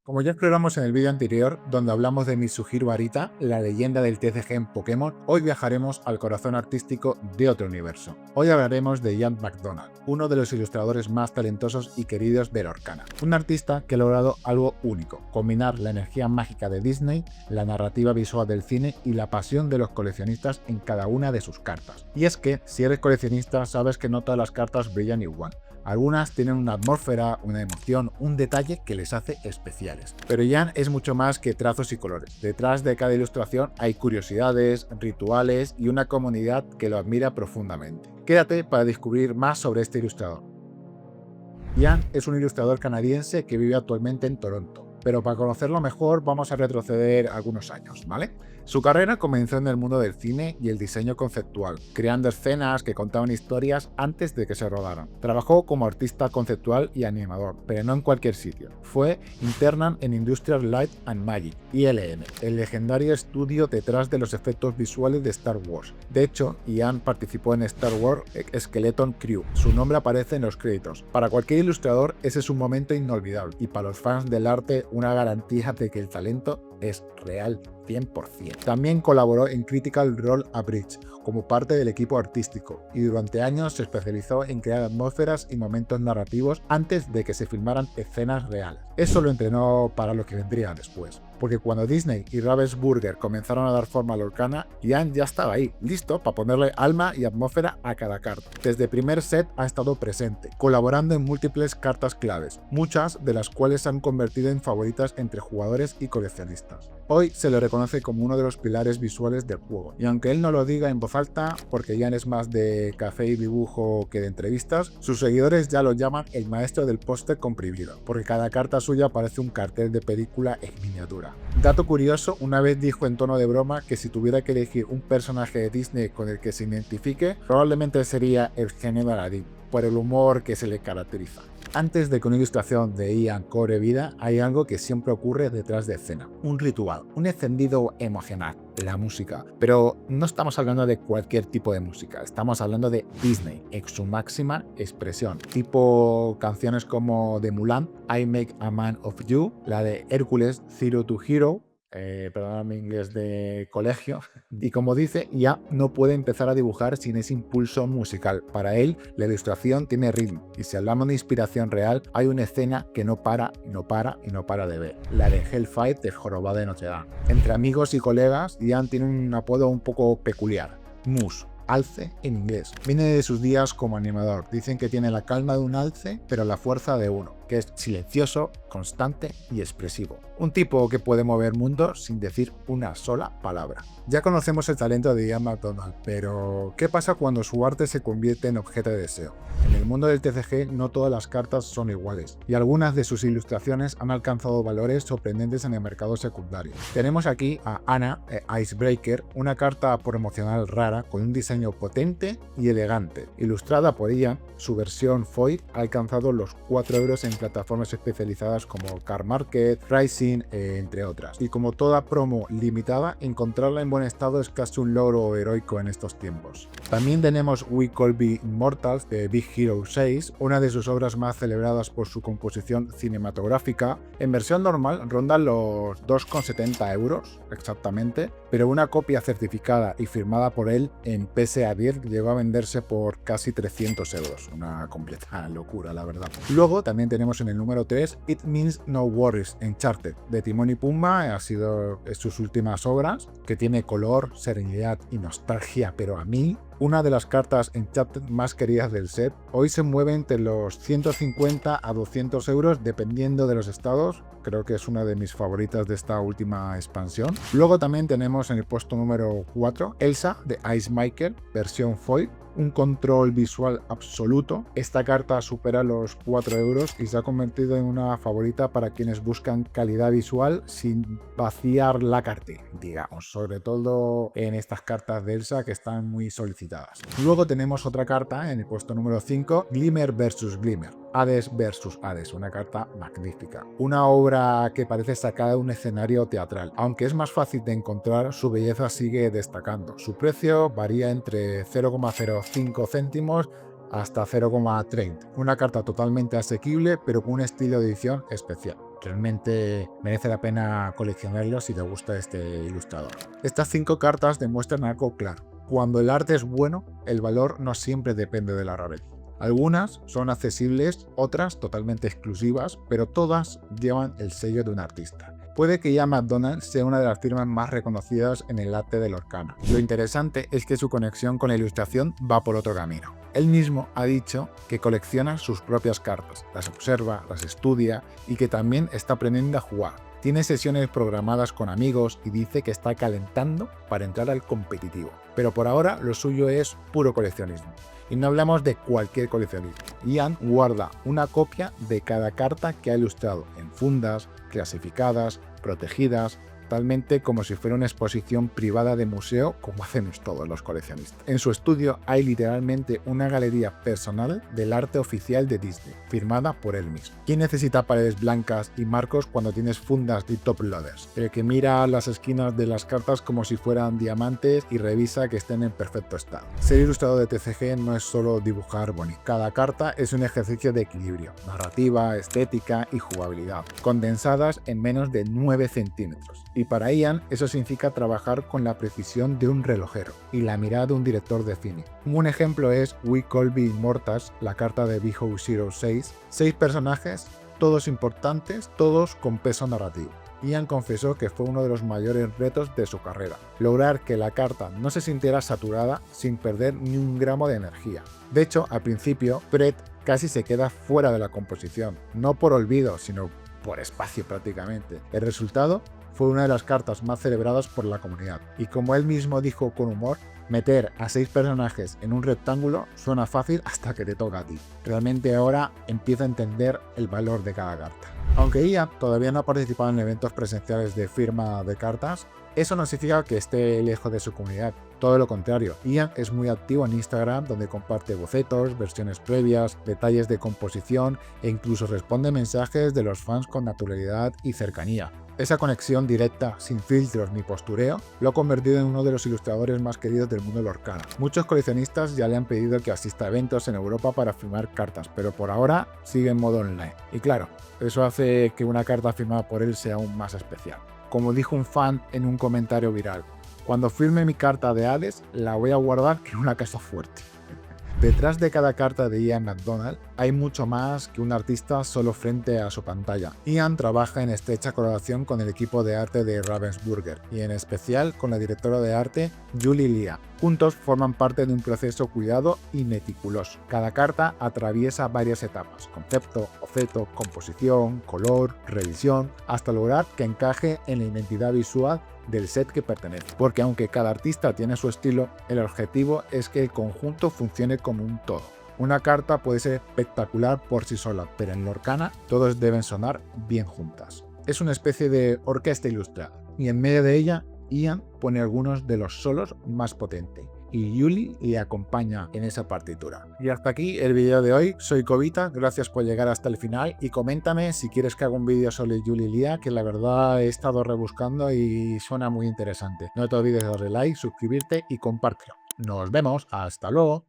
Como ya exploramos en el vídeo anterior, donde hablamos de Mitsuhiro Arita, la leyenda del TCG en Pokémon, hoy viajaremos al corazón artístico de otro universo. Hoy hablaremos de Ian McDonald, uno de los ilustradores más talentosos y queridos de Lorcana. Un artista que ha logrado algo único: combinar la energía mágica de Disney, la narrativa visual del cine y la pasión de los coleccionistas en cada una de sus cartas. Y es que, si eres coleccionista, sabes que no todas las cartas brillan igual. Algunas tienen una atmósfera, una emoción, un detalle que les hace especiales. Pero Ian es mucho más que trazos y colores. Detrás de cada ilustración hay curiosidades, rituales y una comunidad que lo admira profundamente. Quédate para descubrir más sobre este ilustrador. Ian es un ilustrador canadiense que vive actualmente en Toronto. Pero para conocerlo mejor vamos a retroceder algunos años, ¿vale? Su carrera comenzó en el mundo del cine y el diseño conceptual, creando escenas que contaban historias antes de que se rodaran. Trabajó como artista conceptual y animador, pero no en cualquier sitio. Fue internan en Industrial Light and Magic, ILM, el legendario estudio detrás de los efectos visuales de Star Wars. De hecho, Ian participó en Star Wars Skeleton Crew. Su nombre aparece en los créditos. Para cualquier ilustrador, ese es un momento inolvidable, y para los fans del arte, una garantía de que el talento es real 100%. También colaboró en Critical Role a Bridge como parte del equipo artístico y durante años se especializó en crear atmósferas y momentos narrativos antes de que se filmaran escenas reales. Eso lo entrenó para lo que vendría después, porque cuando Disney y Ravensburger comenzaron a dar forma a Lorcana, Ian ya estaba ahí, listo para ponerle alma y atmósfera a cada carta. Desde el primer set ha estado presente, colaborando en múltiples cartas claves, muchas de las cuales se han convertido en favoritas entre jugadores y coleccionistas. Hoy se le reconoce como uno de los pilares visuales del juego, y aunque él no lo diga en voz alta, porque Ian es más de café y dibujo que de entrevistas, sus seguidores ya lo llaman el maestro del póster comprimido, porque cada carta suya parece un cartel de película en miniatura. Dato curioso, una vez dijo en tono de broma que si tuviera que elegir un personaje de Disney con el que se identifique, probablemente sería el genio de Aladdin, por el humor que se le caracteriza. Antes de que una ilustración de Ian cobre vida, hay algo que siempre ocurre detrás de escena: un ritual, un encendido emocional, la música. Pero no estamos hablando de cualquier tipo de música, estamos hablando de Disney en su máxima expresión, tipo canciones como de Mulan, I Make a Man of You, la de Hércules, Zero to Hero, perdón mi inglés de colegio, y como dice, ya no puede empezar a dibujar sin ese impulso musical. Para él, la ilustración tiene ritmo, y si hablamos de inspiración real, hay una escena que no para, y no para, y no para de ver, la de Hellfight del Jorobado de Notre Dame. Entre amigos y colegas, Ian tiene un apodo un poco peculiar: Moose, alce en inglés. Viene de sus días como animador. Dicen que tiene la calma de un alce, pero la fuerza de uno, que es silencioso, constante y expresivo. Un tipo que puede mover mundos sin decir una sola palabra. Ya conocemos el talento de Ian McDonald, pero ¿qué pasa cuando su arte se convierte en objeto de deseo? En el mundo del TCG no todas las cartas son iguales, y algunas de sus ilustraciones han alcanzado valores sorprendentes en el mercado secundario. Tenemos aquí a Anna Icebreaker, una carta promocional rara con un diseño potente y elegante. Ilustrada por Ian, su versión foil ha alcanzado los 4 euros en plataformas especializadas como Card Market, Rising, entre otras. Y como toda promo limitada, encontrarla en buen estado es casi un logro heroico en estos tiempos. También tenemos We Call Be Immortals de Big Hero 6, una de sus obras más celebradas por su composición cinematográfica. En versión normal rondan los 2,70 euros exactamente, pero una copia certificada y firmada por él en PSA 10 llegó a venderse por casi 300 euros. Una completa locura, la verdad. Luego también tenemos en el número 3 It Means No Worries Enchanted de Timón y Pumba. Ha sido sus últimas obras, que tiene color, serenidad y nostalgia, pero a mí una de las cartas Enchanted más queridas del set. Hoy se mueve entre los 150 a 200 euros dependiendo de los estados. Creo que es una de mis favoritas de esta última expansión. Luego también tenemos en el puesto número 4 Elsa de Ice Michael, versión foil. Un control visual absoluto. Esta carta supera los 4 euros y se ha convertido en una favorita para quienes buscan calidad visual sin vaciar la cartera, digamos, sobre todo en estas cartas de Elsa que están muy solicitadas. Luego tenemos otra carta en el puesto número 5, Glimmer vs Glimmer, Hades vs Hades, una carta magnífica. Una obra que parece sacada de un escenario teatral. Aunque es más fácil de encontrar, su belleza sigue destacando. Su precio varía entre 0,05 céntimos hasta 0,30. Una carta totalmente asequible, pero con un estilo de edición especial. Realmente merece la pena coleccionarlos si te gusta este ilustrador. Estas 5 cartas demuestran algo claro. Cuando el arte es bueno, el valor no siempre depende de la rareza. Algunas son accesibles, otras totalmente exclusivas, pero todas llevan el sello de un artista. Puede que Ian McDonald sea una de las firmas más reconocidas en el arte de Lorcana. Lo interesante es que su conexión con la ilustración va por otro camino. Él mismo ha dicho que colecciona sus propias cartas, las observa, las estudia y que también está aprendiendo a jugar. Tiene sesiones programadas con amigos y dice que está calentando para entrar al competitivo. Pero por ahora lo suyo es puro coleccionismo. Y no hablamos de cualquier coleccionismo. Ian guarda una copia de cada carta que ha ilustrado en fundas, clasificadas, protegidas, totalmente como si fuera una exposición privada de museo, como hacemos todos los coleccionistas. En su estudio hay literalmente una galería personal del arte oficial de Disney, firmada por él mismo. ¿Quién necesita paredes blancas y marcos cuando tienes fundas y top loaders? El que mira las esquinas de las cartas como si fueran diamantes y revisa que estén en perfecto estado. Ser ilustrador de TCG no es solo dibujar bonito. Cada carta es un ejercicio de equilibrio, narrativa, estética y jugabilidad, condensadas en menos de 9 centímetros. Y para Ian eso significa trabajar con la precisión de un relojero y la mirada de un director de cine. Un ejemplo es We Call Be Immortals, la carta de Beho 06, 6 personajes, todos importantes, todos con peso narrativo. Ian confesó que fue uno de los mayores retos de su carrera, lograr que la carta no se sintiera saturada sin perder ni un gramo de energía. De hecho, al principio, Brett casi se queda fuera de la composición, no por olvido, sino por espacio prácticamente. El resultado fue una de las cartas más celebradas por la comunidad, y como él mismo dijo con humor, meter a 6 personajes en un rectángulo suena fácil hasta que te toca a ti. Realmente ahora empiezo a entender el valor de cada carta. Aunque Ian todavía no ha participado en eventos presenciales de firma de cartas, eso no significa que esté lejos de su comunidad. Todo lo contrario, Ian es muy activo en Instagram, donde comparte bocetos, versiones previas, detalles de composición e incluso responde mensajes de los fans con naturalidad y cercanía. Esa conexión directa, sin filtros ni postureo, lo ha convertido en uno de los ilustradores más queridos del mundo lorcana. Muchos coleccionistas ya le han pedido que asista a eventos en Europa para firmar cartas, pero por ahora sigue en modo online. Y claro, eso hace que una carta firmada por él sea aún más especial. Como dijo un fan en un comentario viral, cuando firme mi carta de Hades, la voy a guardar en una caja fuerte. Detrás de cada carta de Ian McDonald hay mucho más que un artista solo frente a su pantalla. Ian trabaja en estrecha colaboración con el equipo de arte de Ravensburger y en especial con la directora de arte Julie Lia. Juntos forman parte de un proceso cuidado y meticuloso. Cada carta atraviesa varias etapas: concepto, boceto, composición, color, revisión, hasta lograr que encaje en la identidad visual del set que pertenece. Porque aunque cada artista tiene su estilo, el objetivo es que el conjunto funcione como un todo. Una carta puede ser espectacular por sí sola, pero en Lorcana todos deben sonar bien juntas. Es una especie de orquesta ilustrada, y en medio de ella Ian pone algunos de los solos más potentes, y Julie le acompaña en esa partitura. Y hasta aquí el vídeo de hoy. Soy Cobita, gracias por llegar hasta el final y coméntame si quieres que haga un vídeo sobre Julie Lia, que la verdad he estado rebuscando y suena muy interesante. No te olvides de darle like, suscribirte y compártelo. Nos vemos, hasta luego.